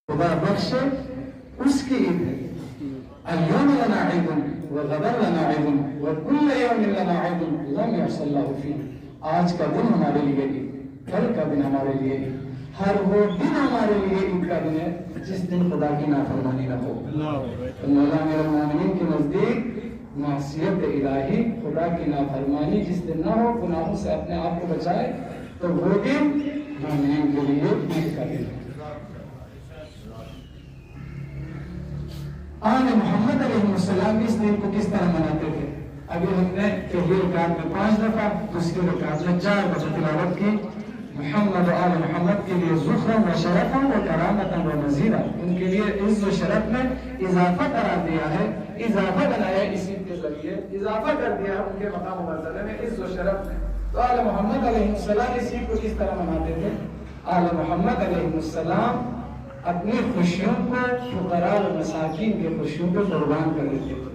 خدا بخشے اس کی عید ہے. اليوم لنا عید وغدا لنا عید وكل يوم لنا عید لم يعص الله فيه. آج کا دن ہمارے لیے عید، کل کا دن ہمارے لیے عید، ہر وہ دن ہمارے لیے عید کا دن ہے جس دن خدا کی نافرمانی نہ ہو. مولا امیر المومنین کے نزدیک معصیت الہی، خدا کی نافرمانی جس دن نہ ہو، گناہوں سے اپنے آپ کو بچائے، تو وہ دن مومنین کے لیے عید کا دن ہے. آل محمد علیہ السلام اس دن کو کس طرح مناتے تھے؟ ابھی ہم نے پہلی رکعت میں 5 دفعہ، دوسری رکعت میں 4 دفعہ تلاوت کی. محمد و آل محمد کے لیے ذخرا و شرفا و کرامتا و مزیدا، ان کے لیے عز و شرف میں اضافہ قرار دیا ہے، اضافہ بنایا اسی کے ذریعے، اضافہ کر دیا ان کے مقام و مرتبے میں عز و شرف میں. تو آل محمد علیہ السلام اسی کو کس طرح مناتے تھے؟ آل محمد علیہ السلام اپنی خوشیوں کو فقراء و مساکین کے خوشیوں کو قربان کر دیتے تھے.